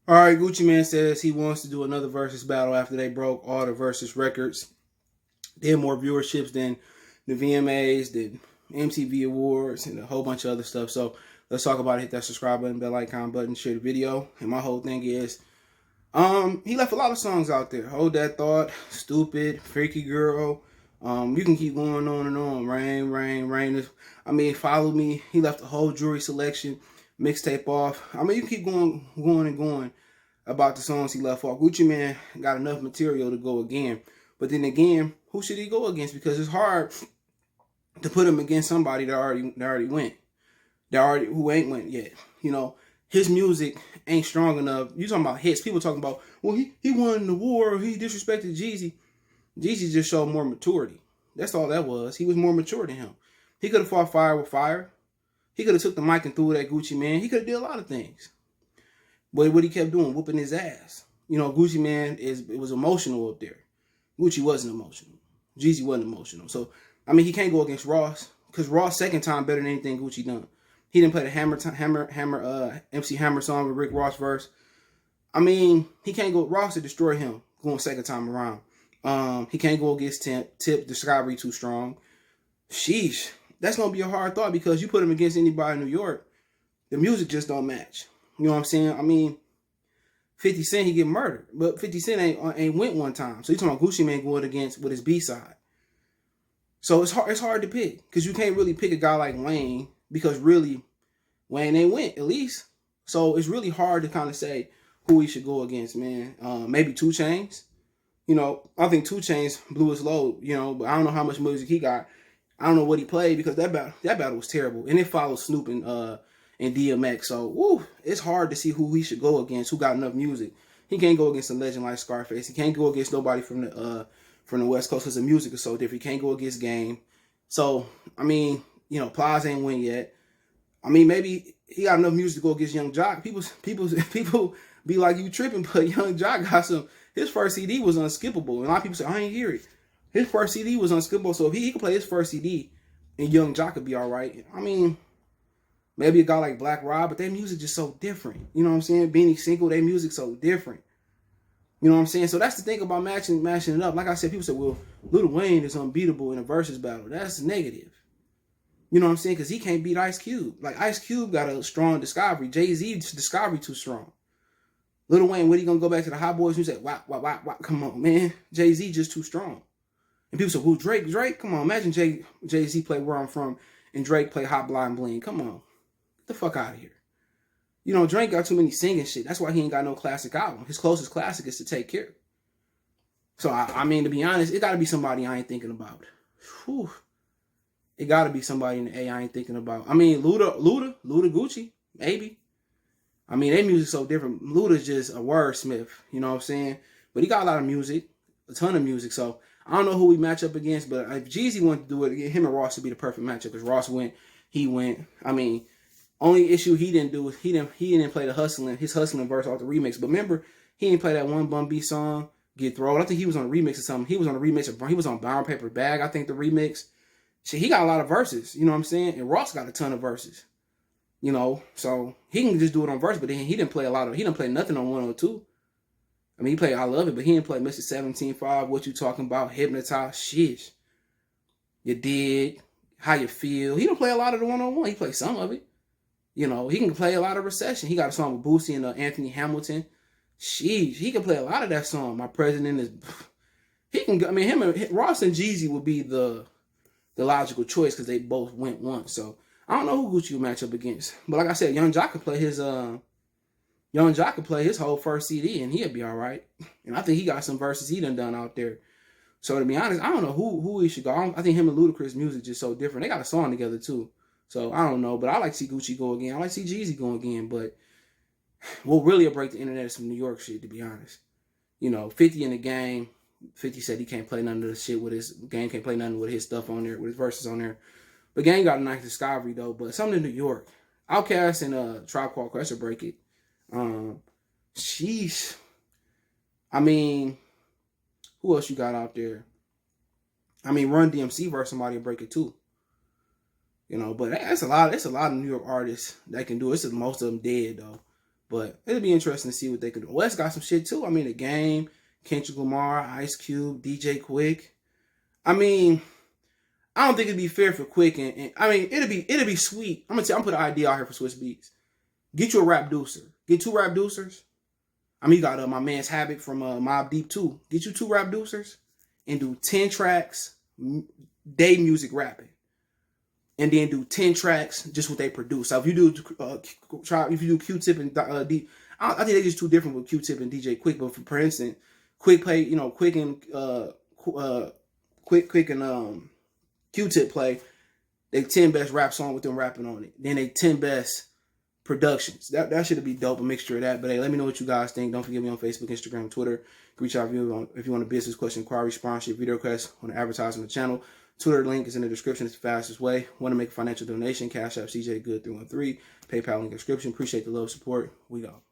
All right, Gucci Man says he wants to do another versus battle after they broke all the versus records. They had more viewerships than the VMAs, the MTV Awards, and a whole bunch of other stuff. So let's talk about it. Hit that subscribe button, bell icon button, share the video. And my whole thing is, he left a lot of songs out there. Hold That Thought, Stupid, Freaky Girl. You can keep going on and on. Rain, Rain, Rain. Follow Me. He left a whole jewelry selection, mixtape off. You can keep going and going about the songs he left off. Gucci Man got enough material to go again. But then again, who should he go against? Because it's hard to put him against somebody that already went. Who ain't went yet. You know, his music ain't strong enough. You talking about hits. People talking about, well, he won the war, he disrespected Jeezy. Jeezy just showed more maturity. That's all that was. He was more mature than him. He could have fought fire with fire. He could have took the mic and threw it at Gucci Man. He could have did a lot of things. But what he kept doing, whooping his ass. You know, Gucci Man it was emotional up there. Gucci wasn't emotional. Jeezy wasn't emotional. So, he can't go against Ross, because Ross second time better than anything Gucci done. He didn't play the MC Hammer song with Rick Ross verse. He can't go. Ross to destroy him going second time around. He can't go against Tip. Discovery too strong. Sheesh. That's going to be a hard thought, because you put him against anybody in New York, the music just don't match. You know what I'm saying? 50 Cent, he get murdered. But 50 Cent ain't went one time. So you talking about Gucci Man going against with his B-side. So it's hard to pick, because you can't really pick a guy like Wayne, because really, Wayne ain't went, at least. So it's really hard to kind of say who he should go against, man. Maybe 2 Chainz. You know, I think 2 Chainz blew his load, you know, but I don't know how much music he got. I don't know what he played, because that battle was terrible. And it followed Snoop and DMX. So, it's hard to see who he should go against, who got enough music. He can't go against a legend like Scarface. He can't go against nobody from the West Coast, because the music is so different. He can't go against Game. So, Plies ain't win yet. Maybe he got enough music to go against Young Jock. People be like, you tripping, but Young Jock got some. His first CD was unskippable. And a lot of people say, I ain't hear it. His first CD was unskippable. So if he could play his first CD, and Young Jock could be all right. Maybe a guy like Black Rob, but their music just so different. You know what I'm saying? Beanie Siegel, their music so different. You know what I'm saying? So that's the thing about matching it up. Like I said, people say, well, Lil Wayne is unbeatable in a versus battle. That's negative. You know what I'm saying? Because he can't beat Ice Cube. Like, Ice Cube got a strong discovery. Jay-Z's discovery too strong. Lil Wayne, when he gonna go back to the Hot Boys? You say, wow, come on, man. Jay-Z just too strong. And people say, well, Drake, come on. Imagine Jay-Z play Where I'm From and Drake play Hot Blind Bling. Come on. Get the fuck out of here. You know, Drake got too many singing shit. That's why he ain't got no classic album. His closest classic is To Take Care. So, to be honest, it got to be somebody I ain't thinking about. Whew. It got to be somebody in the A I ain't thinking about. Luda Gucci, maybe. Their music's so different. Luda's just a wordsmith, you know what I'm saying? But he got a lot of music, a ton of music. So I don't know who we match up against, but if Jeezy wanted to do it, him and Ross would be the perfect matchup, because Ross went, he went. Only issue he didn't do was he didn't play his hustling verse off the remix. But remember, he didn't play that one Bun B song, Get Throwed. I think he was on a remix or something. He was on a remix he was on Brown Paper Bag, I think, the remix. Shit, he got a lot of verses, you know what I'm saying? And Ross got a ton of verses. You know, so he can just do it on verse, but then he didn't play nothing on 102. He played I Love It, but he didn't play Mr. 17.5, What You Talking About, Hypnotize, shit. You Dig, How You Feel. He didn't play a lot of the 101. He played some of it. You know, he can play a lot of Recession. He got a song with Boosie and Anthony Hamilton. Sheesh, he can play a lot of that song. My President Is... He can, Ross and Jeezy would be the logical choice, because they both went once. So I don't know who Gucci will match up against. But like I said, Young Jock could play his whole first CD, and he'll be all right. And I think he got some verses he done out there. So to be honest, I don't know who he should go. I think him and Ludacris' music just so different. They got a song together too. So I don't know, but I like to see Gucci go again. I like to see Jeezy go again. But what really will break the internet is some New York shit, to be honest. You know, 50 in the game. 50 said he can't play none of the shit with his Game, can't play nothing with his stuff on there, with his verses on there. But Game got a nice discovery though. But something in New York, Outkast and Tribe Called Quest will break it. Sheesh. Who else you got out there? Run DMC versus somebody will break it too. You know, but that's a lot. It's a lot of New York artists that can do it. Most of them dead though. But it'll be interesting to see what they could do. West got some shit too. I mean, The Game, Kendrick Lamar, Ice Cube, DJ Quick. I mean, I don't think it'd be fair for Quick, and I mean, it'd be sweet. I'm gonna put an idea out here for Swiss Beats. Get you a rap producer. Get 2 rap producers. I mean, you got my man's Havoc from Mobb Deep too. Get you 2 rap producers and do 10 tracks, day music rapping, and then do 10 tracks just what they produce. So if you do Q-Tip and D, I think they're just too different with Q-Tip and DJ Quick. But for instance, Quick play, Quick and Q-Tip play they 10 best rap song with them rapping on it. Then they 10 best productions. That should be dope, a mixture of that. But hey, let me know what you guys think. Don't forget me on Facebook, Instagram, Twitter. Reach out if you want a business question, inquiry, sponsorship, video request, want to advertise on the channel. Twitter link is in the description. It's the fastest way. Want to make a financial donation? Cash App CJ Good 313. PayPal link in the description. Appreciate the love, support. We go.